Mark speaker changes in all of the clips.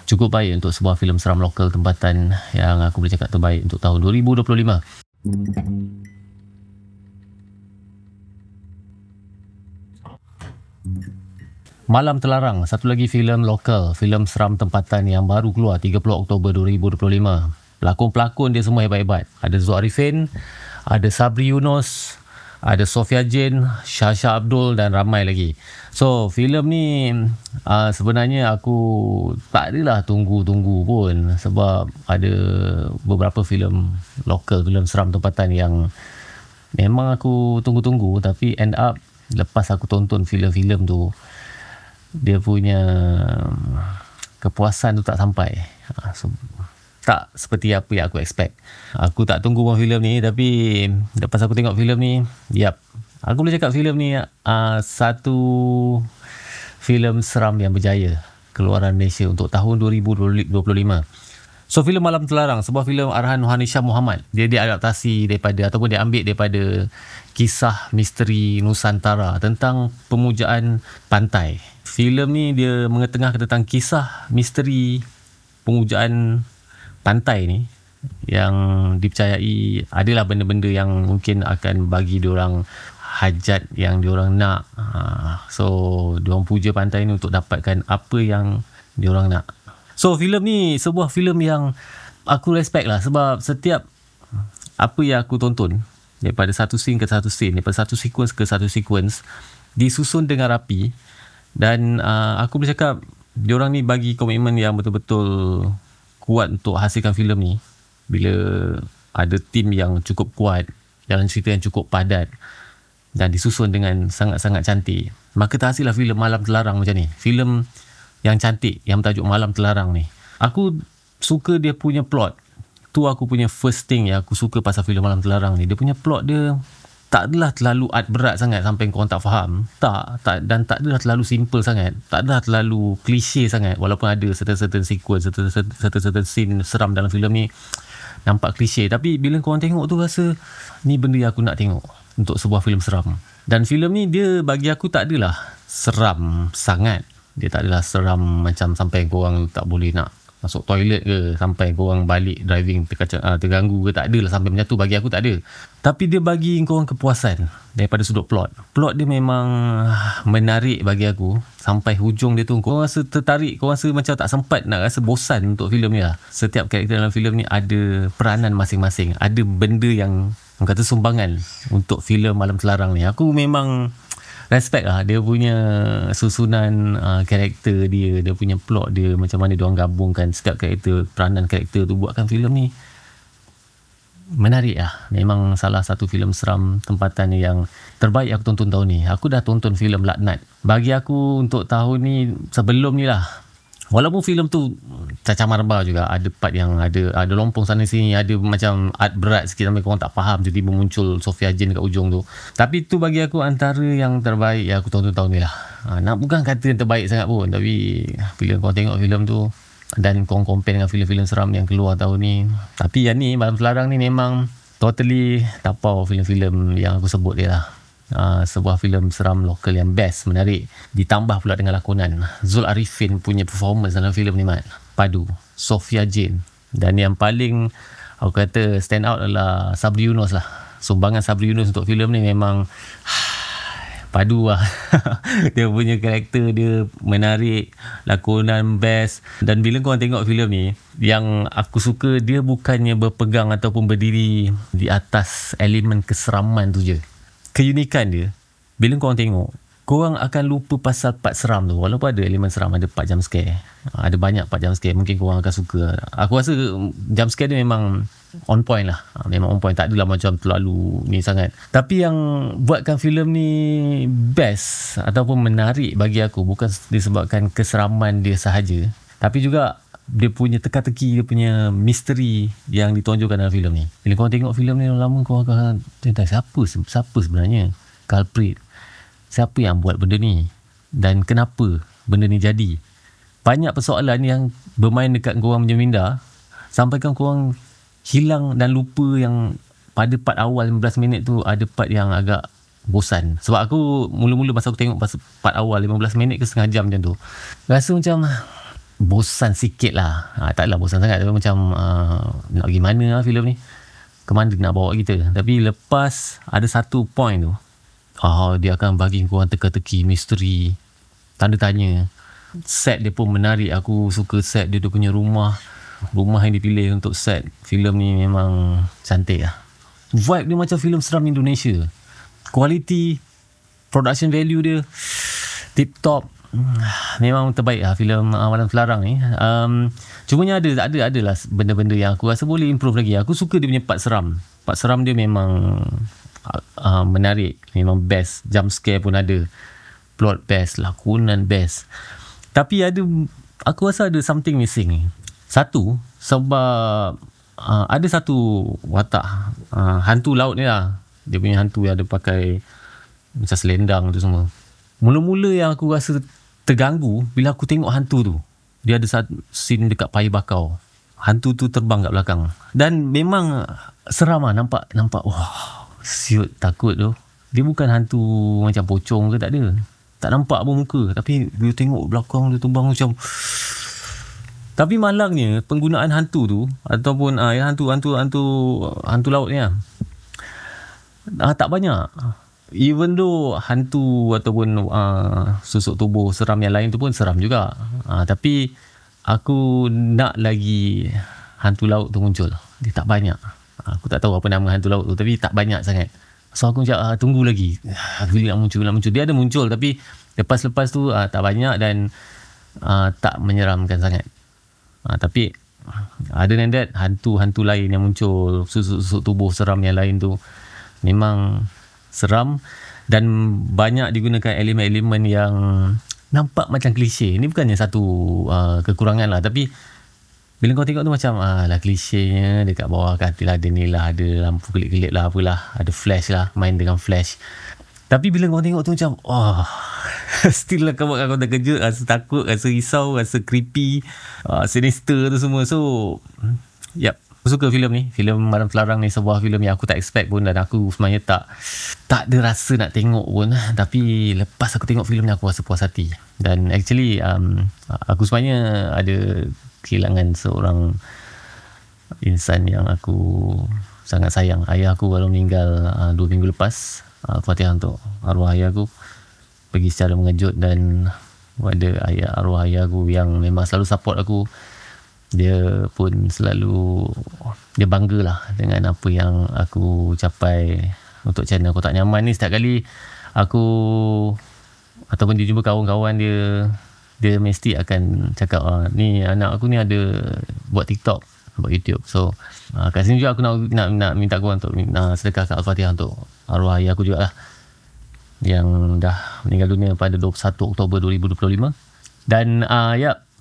Speaker 1: cukup baik untuk sebuah filem seram lokal tempatan yang aku boleh cakap terbaik untuk tahun 2025. Malam Terlarang, satu lagi filem lokal, filem seram tempatan yang baru keluar 30 Oktober 2025. Pelakon-pelakon dia semua hebat-hebat. Ada Zul Arifin, ada Sabri Yunus, ada Sofia Jane, Syasha Abdul dan ramai lagi. So, filem ni sebenarnya aku tak adalah tunggu-tunggu pun, sebab ada beberapa filem lokal, filem seram tempatan yang memang aku tunggu-tunggu, tapi end up lepas aku tonton filem-filem tu, dia punya kepuasan tu tak sampai. Tak seperti apa yang aku expect. Aku tak tunggu pun filem ni, tapi lepas aku tengok filem ni, aku boleh cakap filem ni satu filem seram yang berjaya keluaran Malaysia untuk tahun 2025. So, filem Malam Terlarang, sebuah filem arahan Nohan Hisham Muhammad. Dia diadaptasi daripada, ataupun dia ambil daripada kisah misteri Nusantara tentang pemujaan pantai. Filem ni dia mengetengahkan tentang kisah misteri pemujaan pantai ni yang dipercayai adalah benda-benda yang mungkin akan bagi diorang hajat yang diorang nak. So, diorang puja pantai ni untuk dapatkan apa yang diorang nak. So, filem ni sebuah filem yang aku respect lah, sebab setiap apa yang aku tonton, daripada satu scene ke satu scene, daripada satu sequence ke satu sequence, disusun dengan rapi. Dan aku boleh cakap diorang ni bagi komitmen yang betul-betul kuat untuk hasilkan filem ni. Bila ada tim yang cukup kuat, jalan cerita yang cukup padat dan disusun dengan sangat-sangat cantik, maka terhasillah filem Malam Terlarang macam ni. Filem yang cantik, yang bertajuk Malam Terlarang ni. Aku suka dia punya plot. Tu aku punya first thing yang aku suka pasal filem Malam Terlarang ni. Dia punya plot dia tak adalah terlalu art berat sangat sampai korang tak faham. Tak, dan tak adalah terlalu simple sangat. Tak adalah terlalu klise sangat. Walaupun ada certain sequence, certain scene seram dalam filem ni nampak klise. Tapi bila korang tengok tu rasa ni benda yang aku nak tengok untuk sebuah filem seram. Dan filem ni dia bagi aku tak adalah seram sangat. Dia tak adalah seram macam sampai korang tak boleh nak masuk toilet ke, sampai korang balik driving terganggu ke, tak adalah sampai macam tu. Bagi aku tak ada. Tapi dia bagi korang kepuasan daripada sudut plot. Plot dia memang menarik bagi aku. Sampai hujung dia tu korang rasa tertarik, korang rasa macam tak sempat, nak rasa bosan untuk filem ni lah. Setiap karakter dalam filem ni ada peranan masing-masing. Ada benda yang orang kata sumbangan untuk filem Malam Terlarang ni. Aku memang respect lah dia punya susunan karakter dia punya plot dia, macam mana dia orang gabungkan setiap karakter, peranan karakter tu buatkan filem ni menarik lah. Memang salah satu filem seram tempatan yang terbaik aku tonton tahun ni. Aku dah tonton filem Laknat. Bagi aku untuk tahun ni, sebelum ni lah, walaupun filem tu cacah marba juga, ada part yang ada lompong sana sini, ada macam art berat sikit sampai korang tak faham, tiba-tiba muncul Sofia Jane kat ujung tu. Tapi tu bagi aku antara yang terbaik yang aku tonton tahun ni lah. Nak bukan kata yang terbaik sangat pun, tapi bila korang tengok filem tu dan korang compare dengan filem-filem seram yang keluar tahun ni, tapi yang ni Malam Terlarang ni memang totally tapau filem-filem yang aku sebut dia lah. Sebuah filem seram lokal yang best, menarik, ditambah pula dengan lakonan Zul Arifin punya performance dalam filem ni, Mat. Padu Sofia Jane, dan yang paling aku kata stand out adalah Sabri Yunus lah. Sumbangan Sabri Yunus untuk filem ni memang padu lah. Dia punya karakter dia menarik, lakonan best. Dan bila korang tengok filem ni, yang aku suka dia bukannya berpegang ataupun berdiri di atas elemen keseraman tu je. Keunikan dia, bila korang tengok, korang akan lupa pasal part seram tu. Walaupun ada elemen seram, ada part jump scare, ada banyak part jump scare, mungkin korang akan suka. Aku rasa jump scare dia memang on point lah. Memang on point, tak adalah macam terlalu ni sangat. Tapi yang buatkan filem ni best ataupun menarik bagi aku, bukan disebabkan keseraman dia sahaja, tapi juga dia punya teka-teki, dia punya misteri yang ditonjolkan dalam filem ni. Bila korang tengok filem ni lama, korang akan tanya siapa sebenarnya culprit, siapa yang buat benda ni dan kenapa benda ni jadi. Banyak persoalan yang bermain dekat korang punya minda sampaikan korang hilang dan lupa yang pada part awal 15 minit tu ada part yang agak bosan. Sebab aku mula-mula masa aku tengok part awal 15 minit ke setengah jam macam tu, rasa macam bosan sikit lah. Taklah bosan sangat, tapi macam nak pergi mana lah filem ni, ke mana nak bawa kita. Tapi lepas ada satu point tu, dia akan bagi korang teka-teki, misteri, tanda tanya. Set dia pun menarik. Aku suka set dia punya rumah yang dipilih untuk set filem ni memang cantik lah. Vibe dia macam filem seram Indonesia. Quality, production value dia tip top. Memang terbaik lah filem Malam Terlarang ni. Cumanya adalah benda-benda yang aku rasa boleh improve lagi. Aku suka dia punya part seram. Part seram dia memang menarik, memang best. Jump scare pun ada, plot best, lakonan best. Tapi aku rasa ada something missing. Satu, sebab ada satu watak hantu laut ni lah. Dia punya hantu yang ada pakai macam selendang tu semua. Mula-mula yang aku rasa terganggu bila aku tengok hantu tu, dia ada satu scene dekat Paya Bakau. Hantu tu terbang kat belakang. Dan memang seram lah. Nampak wah, siut, takut tu. Dia bukan hantu macam pocong ke, tak ada. Tak nampak pun muka. Tapi bila tengok belakang dia terbang macam. Tapi malangnya penggunaan hantu tu ataupun hantu laut ni lah, tak banyak. Even though hantu ataupun susuk tubuh seram yang lain tu pun seram juga, tapi aku nak lagi hantu laut tu muncul. Dia tak banyak. Aku tak tahu apa nama hantu laut tu, tapi tak banyak sangat. So aku macam tunggu lagi, bila nak muncul. Dia ada muncul, tapi lepas tu tak banyak dan tak menyeramkan sangat. Tapi other than that, hantu lain yang muncul, susuk tubuh seram yang lain tu memang seram dan banyak digunakan elemen-elemen yang nampak macam klise. Ini bukannya satu kekurangan lah, tapi bila kau tengok tu macam lah klisenya. Dekat bawah katil ada ni lah, ada lampu kelip-kelip lah, apalah, ada flash lah, main dengan flash. Tapi bila kau tengok tu macam still lah kau buat kau terkejut, rasa takut, rasa risau, rasa creepy, sinister tu semua. So aku suka filem ni. Filem Malam Terlarang ni sebuah filem yang aku tak expect pun, dan aku sebenarnya tak ada rasa nak tengok pun. Tapi lepas aku tengok filem ni, aku rasa puas hati. Dan actually aku sebenarnya ada kehilangan seorang insan yang aku sangat sayang. Ayah aku baru meninggal 2 minggu lepas. Al-Fatihah untuk arwah ayah aku. Pergi secara mengejut, dan ada arwah ayah aku yang memang selalu support aku. Dia pun selalu, dia bangga lah dengan apa yang aku capai untuk channel Kotak Nyaman ni. Setiap kali aku ataupun dia jumpa kawan-kawan dia mesti akan cakap, ni anak aku ni ada buat TikTok, buat YouTube. So kat sini juga aku nak minta korang untuk sedekah kat Al-Fatihah untuk arwah ayah aku jugalah, yang dah meninggal dunia pada 21 Oktober 2025. Dan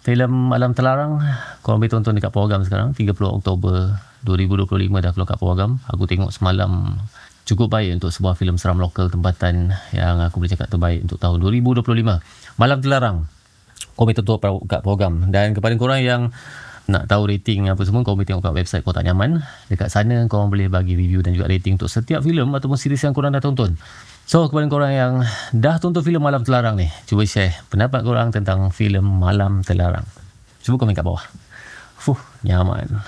Speaker 1: filem Malam Terlarang korang boleh tonton dekat program sekarang. 30 Oktober 2025 dah keluar kat program. Aku tengok semalam, cukup baik untuk sebuah filem seram lokal tempatan yang aku boleh cakap terbaik untuk tahun 2025. Malam Terlarang, korang boleh tonton kat program. Dan kepada korang yang nak tahu rating apa semua, korang boleh tengok kat website Kotak Nyaman. Dekat sana korang boleh bagi review dan juga rating untuk setiap filem ataupun series yang korang dah tonton. So kepada korang yang dah tonton filem Malam Terlarang ni, cuba share pendapat korang tentang filem Malam Terlarang. Cuba komen kat bawah. Nyaman.